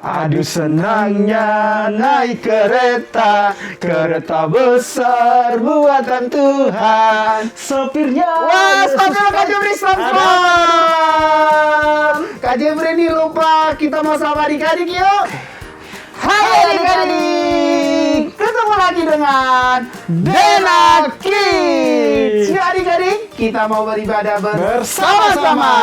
Aduh senangnya naik kereta, kereta besar buatan Tuhan. Sopirnya. Wah, stop dulu Kak Jemri, stop. Kak Jemri ini lupa, kita mau sama adik-adik yuk. Hai adik-adik, ketemu lagi dengan Dena Kids. Yuk adik-adik, kita mau beribadah bersama-sama.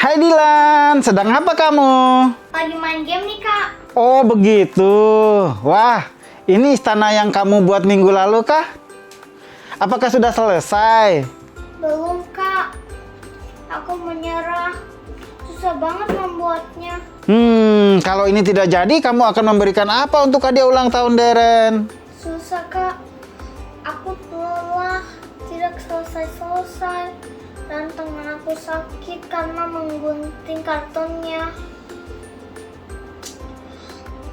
Hai Dilan, sedang apa kamu? Lagi main game nih, Kak. Oh begitu. Wah, ini istana yang kamu buat minggu lalu kah? Apakah sudah selesai? Belum, Kak. Aku menyerah. Susah banget membuatnya. Kalau ini tidak jadi, kamu akan memberikan apa untuk hadiah ulang tahun Deren? Susah, Kak. Aku lelah. Tidak selesai-selesai. Dan tangan aku sakit karena menggunting kartonnya.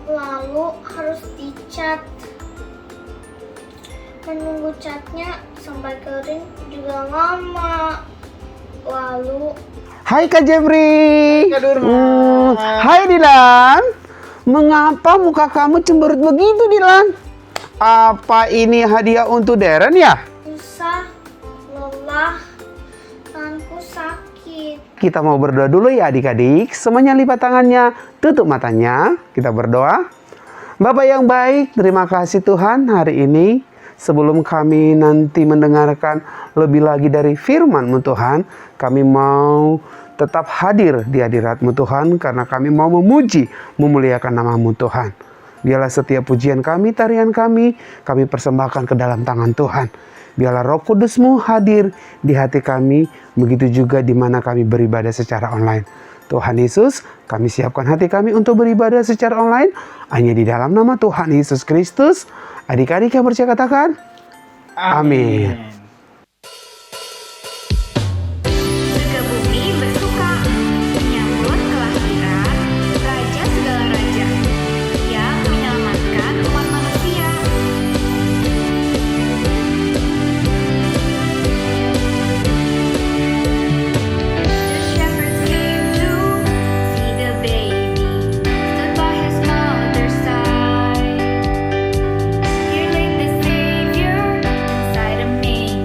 Lalu harus dicat. Menunggu catnya sampai kering juga lama. Lalu Hai Kak Jemri. Kak Durma. Hai Dilan. Mengapa muka kamu cemberut begitu Dilan? Apa ini hadiah untuk Deren ya? susah, lelah, tanganku sakit. Kita mau berdoa dulu ya adik-adik. Semuanya lipat tangannya, tutup matanya. Kita berdoa. Bapak yang baik, terima kasih Tuhan hari ini. Sebelum kami nanti mendengarkan lebih lagi dari firman-Mu Tuhan, kami mau tetap hadir di hadirat-Mu Tuhan karena kami mau memuji, memuliakan nama-Mu Tuhan. Biarlah setiap pujian kami, tarian kami persembahkan ke dalam tangan Tuhan. Biarlah Roh Kudus-Mu hadir di hati kami, begitu juga di mana kami beribadah secara online. Tuhan Yesus, kami siapkan hati kami untuk beribadah secara online, hanya di dalam nama Tuhan Yesus Kristus. Adik-adik yang percaya katakan, amin. Juga bumi bersuka menyambut kelahiran Raja segala raja yang menyelamatkan umat manusia. The shepherds came to see the baby, stood by his mother's side. Here lay the Savior inside a manger.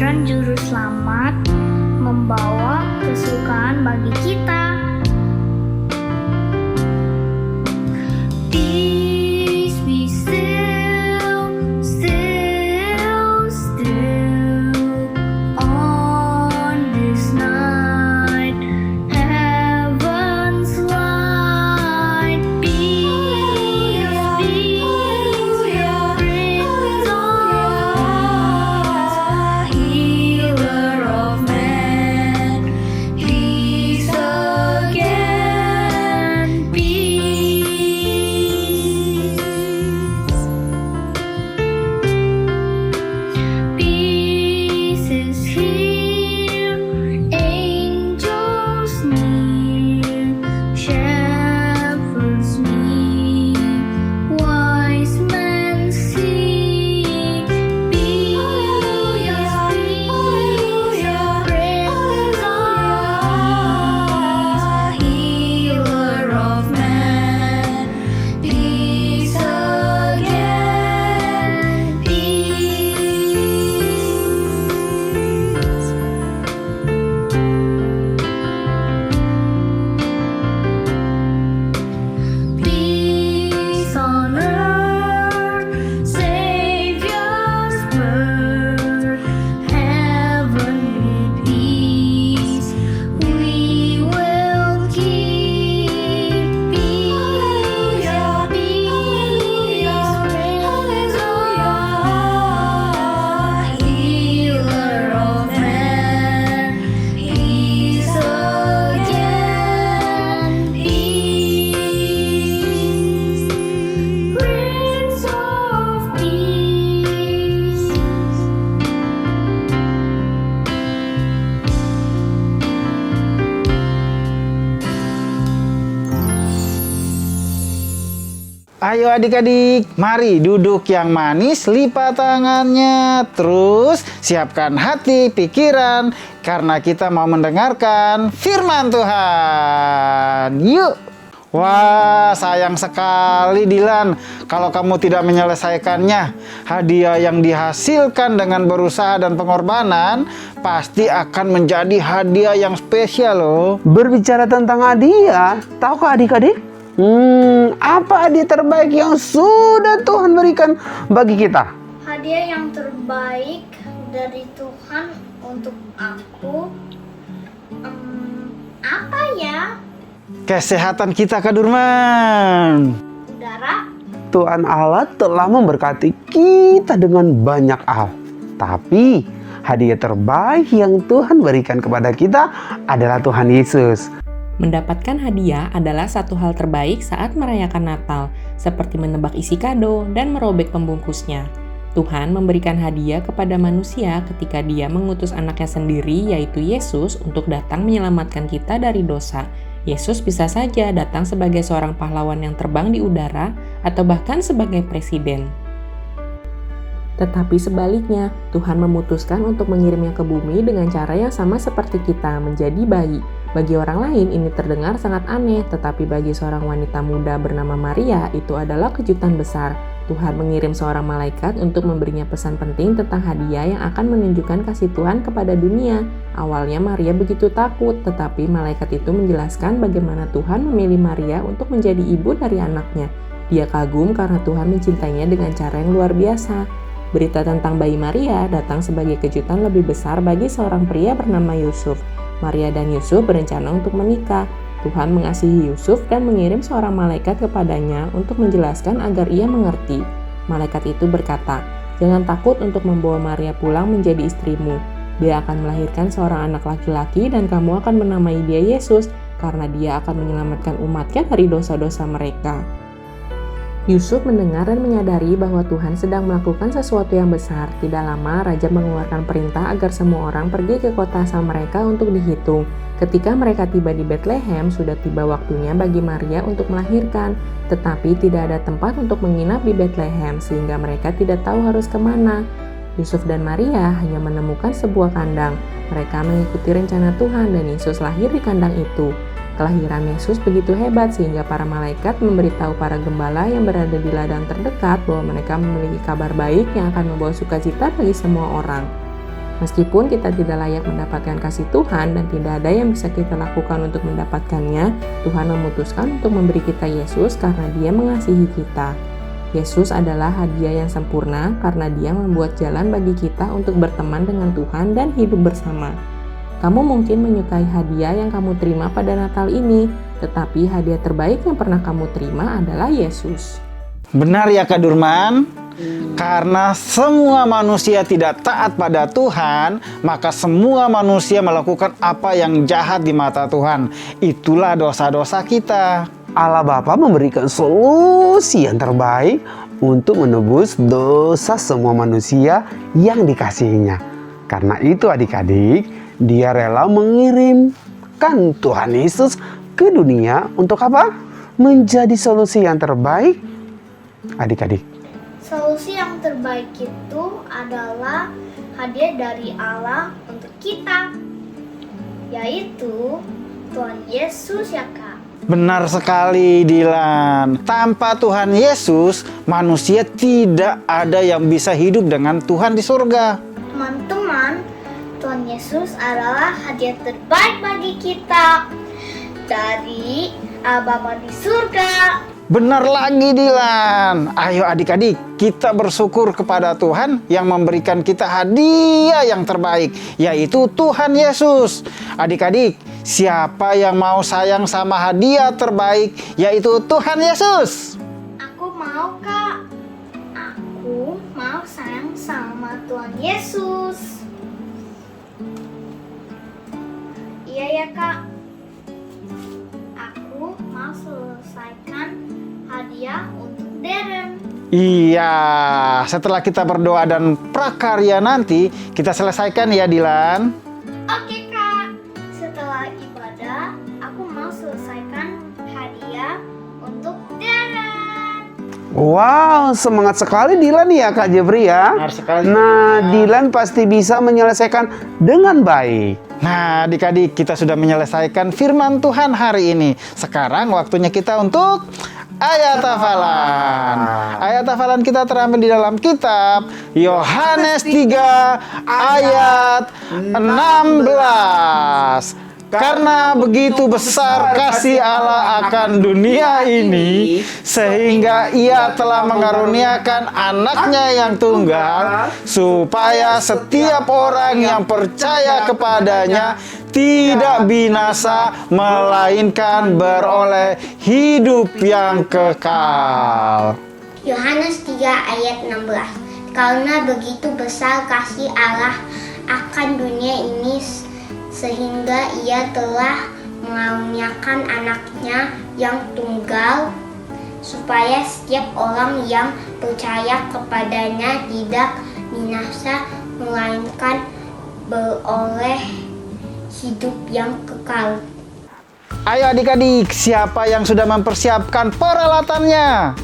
kelahiran Juru Selamat membawa kesukaan bagi kita. Peace be still, still, still on this night. Heaven's light, peace, peace, Prince of Peace, Healer of man, peace again, peace. Peace is here, angels near, shepherds meet, wise men sing. Peace, peace, Prince of Peace, Healer of man, peace again, peace. Peace on earth, Savior's birth, heavenly peace, we will keep. Peace, peace, Prince of Healer of man, peace again, peace. Prince of Peace. Ayo adik-adik, mari duduk yang manis, lipat tangannya. Terus siapkan hati, pikiran, karena kita mau mendengarkan firman Tuhan. Yuk! Wah, sayang sekali Dilan kalau kamu tidak menyelesaikannya. Hadiah yang dihasilkan dengan berusaha dan pengorbanan pasti akan menjadi hadiah yang spesial loh. Berbicara tentang hadiah, tahukah adik-adik? Apa hadiah terbaik yang sudah Tuhan berikan bagi kita? Hadiah yang terbaik dari Tuhan untuk aku, apa ya? Kesehatan kita, Kak Durman. Udara? Tuhan Allah telah memberkati kita dengan banyak hal. Tapi hadiah terbaik yang Tuhan berikan kepada kita adalah Tuhan Yesus. Mendapatkan hadiah adalah satu hal terbaik saat merayakan Natal, seperti menebak isi kado dan merobek pembungkusnya. Tuhan memberikan hadiah kepada manusia ketika Dia mengutus anaknya sendiri, yaitu Yesus, untuk datang menyelamatkan kita dari dosa. Yesus bisa saja datang sebagai seorang pahlawan yang terbang di udara, atau bahkan sebagai presiden. Tetapi sebaliknya, Tuhan memutuskan untuk mengirimnya ke bumi dengan cara yang sama seperti kita, menjadi bayi. Bagi orang lain ini terdengar sangat aneh, tetapi bagi seorang wanita muda bernama Maria, itu adalah kejutan besar. Tuhan mengirim seorang malaikat untuk memberinya pesan penting tentang hadiah yang akan menunjukkan kasih Tuhan kepada dunia. Awalnya Maria begitu takut, tetapi malaikat itu menjelaskan bagaimana Tuhan memilih Maria untuk menjadi ibu dari anaknya. Dia kagum karena Tuhan mencintainya dengan cara yang luar biasa. Berita tentang bayi Maria datang sebagai kejutan lebih besar bagi seorang pria bernama Yusuf. Maria dan Yusuf berencana untuk menikah. Tuhan mengasihi Yusuf dan mengirim seorang malaikat kepadanya untuk menjelaskan agar ia mengerti. Malaikat itu berkata, "Jangan takut untuk membawa Maria pulang menjadi istrimu. Dia akan melahirkan seorang anak laki-laki dan kamu akan menamai dia Yesus, karena dia akan menyelamatkan umatnya dari dosa-dosa mereka." Yusuf mendengar dan menyadari bahwa Tuhan sedang melakukan sesuatu yang besar. Tidak lama, Raja mengeluarkan perintah agar semua orang pergi ke kota asal mereka untuk dihitung. Ketika mereka tiba di Bethlehem, sudah tiba waktunya bagi Maria untuk melahirkan. Tetapi tidak ada tempat untuk menginap di Bethlehem, sehingga mereka tidak tahu harus kemana. Yusuf dan Maria hanya menemukan sebuah kandang. Mereka mengikuti rencana Tuhan dan Yesus lahir di kandang itu. Kelahiran Yesus begitu hebat sehingga para malaikat memberitahu para gembala yang berada di ladang terdekat bahwa mereka memiliki kabar baik yang akan membawa sukacita bagi semua orang. Meskipun kita tidak layak mendapatkan kasih Tuhan dan tidak ada yang bisa kita lakukan untuk mendapatkannya, Tuhan memutuskan untuk memberi kita Yesus karena Dia mengasihi kita. Yesus adalah hadiah yang sempurna karena Dia membuat jalan bagi kita untuk berteman dengan Tuhan dan hidup bersama. Kamu mungkin menyukai hadiah yang kamu terima pada Natal ini, tetapi hadiah terbaik yang pernah kamu terima adalah Yesus. Benar ya Kak Durman? Karena semua manusia tidak taat pada Tuhan, maka semua manusia melakukan apa yang jahat di mata Tuhan. Itulah dosa-dosa kita. Allah Bapa memberikan solusi yang terbaik untuk menebus dosa semua manusia yang dikasihinya. Karena itu adik-adik, Dia rela mengirimkan Tuhan Yesus ke dunia untuk apa? Menjadi solusi yang terbaik. Adik-adik, Solusi yang terbaik itu adalah hadiah dari Allah untuk kita, yaitu Tuhan Yesus ya Kak. Benar sekali Dilan. Tanpa Tuhan Yesus, manusia tidak ada yang bisa hidup dengan Tuhan di surga. Teman-teman, Tuhan Yesus adalah hadiah terbaik bagi kita dari Bapa di surga. Benar lagi Dilan. Ayo adik-adik, kita bersyukur kepada Tuhan yang memberikan kita hadiah yang terbaik, yaitu Tuhan Yesus. Adik-adik, siapa yang mau sayang sama hadiah terbaik, yaitu Tuhan Yesus? Aku mau Kak. Aku mau sayang sama Tuhan Yesus. Iya ya Kak. Aku mau selesaikan hadiah untuk Darren. Iya, setelah kita berdoa dan prakarya nanti, kita selesaikan ya Dilan. Oke Kak. Setelah ibadah, aku mau selesaikan hadiah untuk Darren. wow, semangat sekali Dilan ya Kak Jeffrey ya. Benar sekali. Nah, Dilan pasti bisa menyelesaikan dengan baik. Nah, adik-adik, kita sudah menyelesaikan firman Tuhan hari ini. Sekarang waktunya kita untuk ayat hafalan. Ayat hafalan kita terambil di dalam kitab Yohanes 3 ayat 16. Karena begitu besar kasih Allah akan dunia ini, sehingga Ia telah mengaruniakan anaknya yang tunggal, supaya setiap orang yang percaya kepadanya tidak binasa, melainkan beroleh hidup yang kekal. Yohanes 3 ayat 16. Karena begitu besar kasih Allah akan dunia ini, sehingga Ia telah mengaruniakan anaknya yang tunggal, supaya setiap orang yang percaya kepadanya tidak binasa, melainkan beroleh hidup yang kekal. Ayo adik-adik, siapa yang sudah mempersiapkan peralatannya?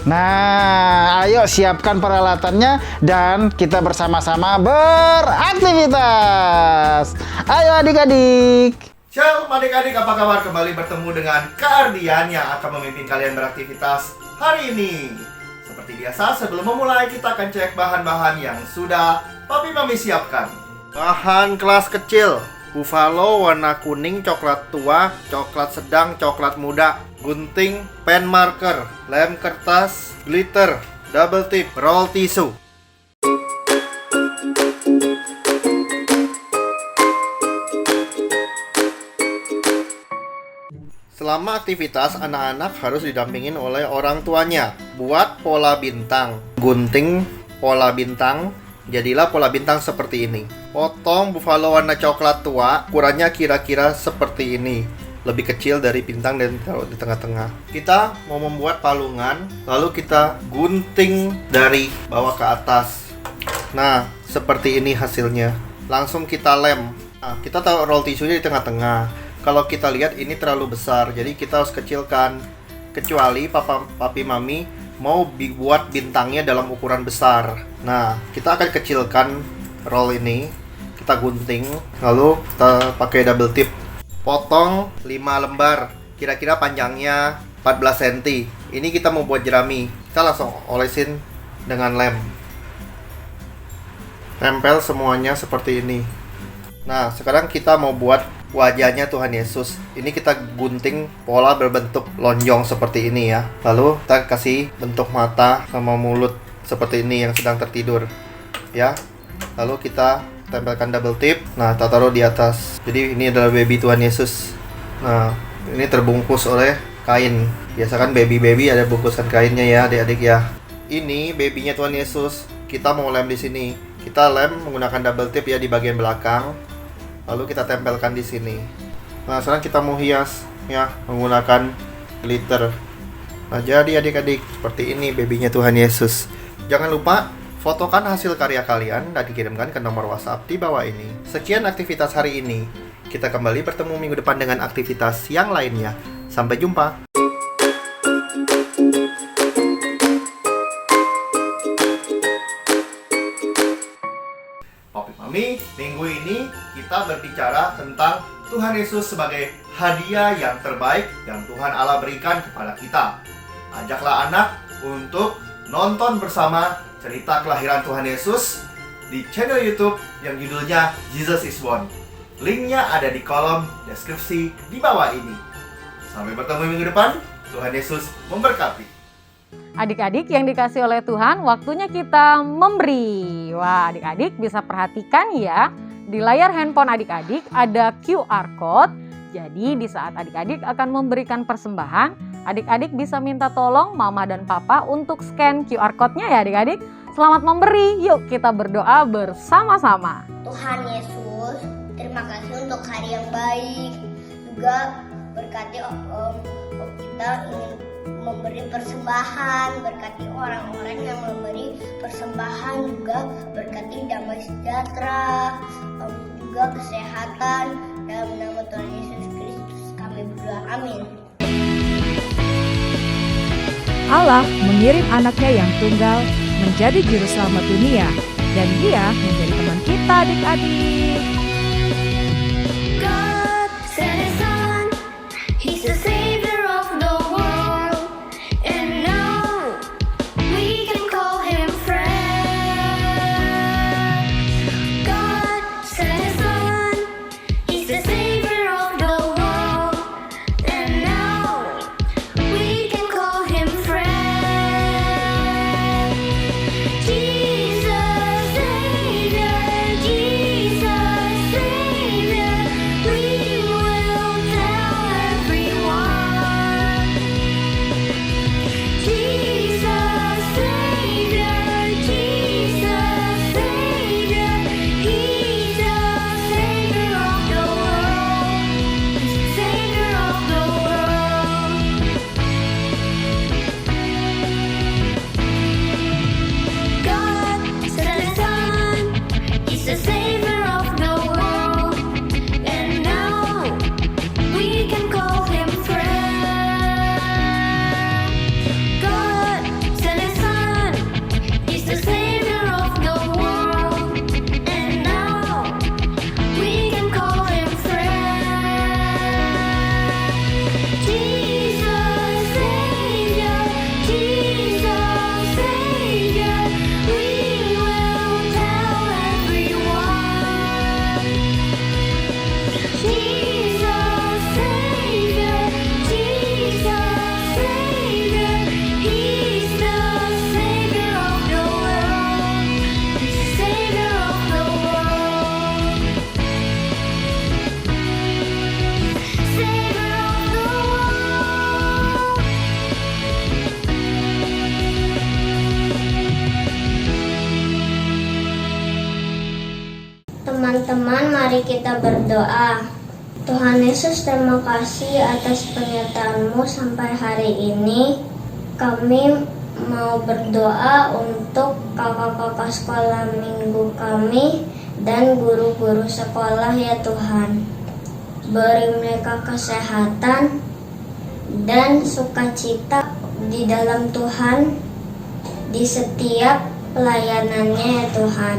Nah, ayo siapkan peralatannya dan kita bersama-sama beraktivitas. Ayo adik-adik. Shalom adik-adik, apa kabar? Kembali bertemu dengan Kak Ardian yang akan memimpin kalian beraktivitas hari ini. Seperti biasa, sebelum memulai kita akan cek bahan-bahan yang sudah Papi Mami siapkan. Bahan kelas kecil: buffalo warna kuning, coklat tua, coklat sedang, coklat muda, gunting, pen marker, lem kertas, glitter, double tip, roll tisu. Selama aktivitas, anak-anak harus didampingin oleh orang tuanya. Buat pola bintang, gunting pola bintang, jadilah pola bintang seperti ini. Potong buffalo warna coklat tua, ukurannya kira-kira seperti ini. Lebih kecil dari bintang dan taruh di tengah-tengah. Kita mau membuat palungan, lalu kita gunting dari bawah ke atas. Nah, seperti ini hasilnya. Langsung kita lem. Nah, kita taruh roll tisunya di tengah-tengah. Kalau kita lihat ini terlalu besar, jadi kita harus kecilkan. Kecuali papi mami mau buat bintangnya dalam ukuran besar. Nah, kita akan kecilkan roll ini. Kita gunting, lalu kita pakai double tip. Potong 5 lembar, kira-kira panjangnya 14 cm. Ini kita mau buat jerami. Kita langsung olesin dengan lem. tempel semuanya seperti ini. Nah, sekarang kita mau buat wajahnya Tuhan Yesus. Ini kita gunting pola berbentuk lonjong seperti ini ya. Lalu kita kasih bentuk mata sama mulut seperti ini yang sedang tertidur ya. Lalu kita tempelkan double tip. Nah, kita taruh di atas. Jadi ini adalah baby Tuhan Yesus. Nah, ini terbungkus oleh kain. Biasa kan baby ada bungkusan kainnya ya, adik-adik ya. Ini babynya Tuhan Yesus. Kita mau lem di sini. Kita lem menggunakan double tip ya di bagian belakang. Lalu kita tempelkan di sini. Nah, sekarang kita mau hias ya menggunakan glitter. Nah, jadi adik-adik seperti ini babynya Tuhan Yesus. Jangan lupa fotokan hasil karya kalian dan dikirimkan ke nomor WhatsApp di bawah ini. Sekian aktivitas hari ini. Kita kembali bertemu minggu depan dengan aktivitas yang lainnya. Sampai jumpa. Mami, minggu ini kita berbicara tentang Tuhan Yesus sebagai hadiah yang terbaik yang Tuhan Allah berikan kepada kita. Ajaklah anak untuk nonton bersama cerita kelahiran Tuhan Yesus di channel YouTube yang judulnya Jesus is Born. Linknya ada di kolom deskripsi di bawah ini. Sampai bertemu minggu depan. Tuhan Yesus memberkati. Adik-adik yang dikasih oleh Tuhan, waktunya kita memberi. Wah, adik-adik bisa perhatikan ya, di layar handphone adik-adik ada QR code. Jadi di saat adik-adik akan memberikan persembahan, adik-adik bisa minta tolong mama dan papa untuk scan QR code-nya ya adik-adik. Selamat memberi, yuk kita berdoa bersama-sama. Tuhan Yesus, terima kasih untuk hari yang baik. Juga berkati kita ingin memberi persembahan, berkati orang-orang yang memberi persembahan, juga berkati damai sejahtera, juga kesehatan. Dalam nama Tuhan Yesus Kristus kami berdoa, amin. Allah mengirim anaknya yang tunggal menjadi juru selamat dunia, dan dia menjadi teman kita adik-adik. God sent His Son, He's the Savior of the world, and now we can call Him friend. God sent His Son, He's the Savior of the world, and now we can call Him friend. Jesus Savior, Jesus Savior, we will tell everyone. Jesus Savior, Jesus Savior, He's the Savior of the world, Savior of the world. God sent His Son, He's the Savior of the world, and now we can call Him friend. God sent His Son, He's the Savior of the world, and now we can call Him friend. Jesus Savior, Jesus Savior, we will tell everyone. Jesus Savior, Jesus Savior, He's the Savior of the world, Savior of the world, Savior of the world. Teman-teman, mari kita berdoa. Tuhan Yesus, terima kasih atas penyertaan-Mu sampai hari ini. Kami mau berdoa untuk kakak-kakak sekolah minggu kami dan guru-guru sekolah ya Tuhan. Beri mereka kesehatan dan sukacita di dalam Tuhan di setiap pelayanannya ya Tuhan.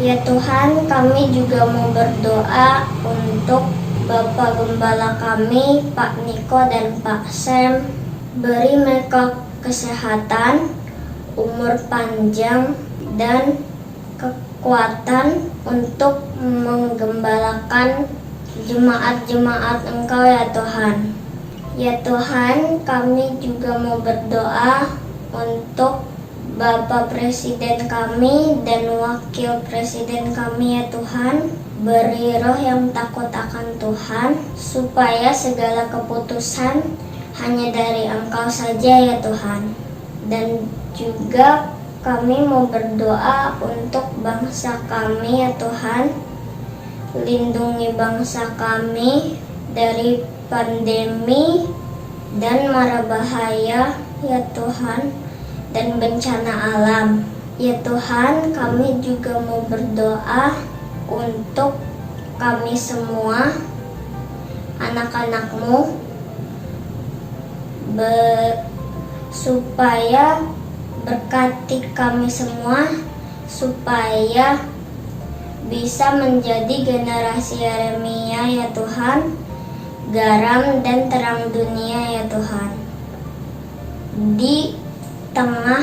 Ya Tuhan, kami juga mau berdoa untuk Bapak Gembala kami, Pak Niko dan Pak Sam. Beri mereka kesehatan, umur panjang, dan kekuatan untuk menggembalakan jemaat-jemaat Engkau ya Tuhan. Ya Tuhan, kami juga mau berdoa untuk Bapak Presiden kami dan Wakil Presiden kami ya Tuhan. Beri roh yang takut akan Tuhan, supaya segala keputusan hanya dari Engkau saja ya Tuhan. Dan juga kami mau berdoa untuk bangsa kami ya Tuhan. Lindungi bangsa kami dari pandemi dan mara bahaya ya Tuhan, dan bencana alam. Ya Tuhan, kami juga mau berdoa untuk kami semua, anak-anak-Mu, supaya berkati kami semua, supaya bisa menjadi generasi Yeremia ya Tuhan, garam dan terang dunia ya Tuhan, di tengah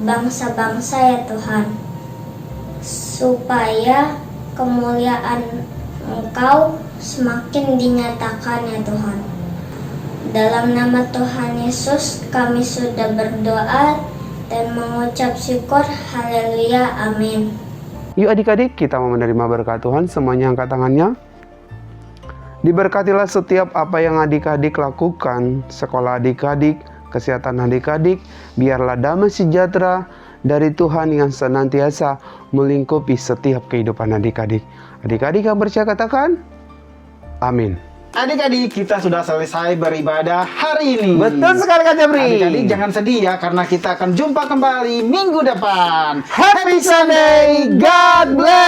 bangsa-bangsa ya Tuhan, supaya kemuliaan Engkau semakin dinyatakan ya Tuhan. Dalam nama Tuhan Yesus kami sudah berdoa dan mengucap syukur. Haleluya, amin. Yuk adik-adik, kita mau menerima berkat Tuhan. Semuanya angkat tangannya. Diberkatilah setiap apa yang adik-adik lakukan, sekolah adik-adik, kesehatan adik-adik, biarlah damai sejahtera dari Tuhan yang senantiasa melingkupi setiap kehidupan adik-adik. Adik-adik yang percaya katakan, amin. Adik-adik, kita sudah selesai beribadah hari ini. Betul sekali Kak Jabri. Adik-adik jangan sedih ya, karena kita akan jumpa kembali minggu depan. Happy Sunday, God bless.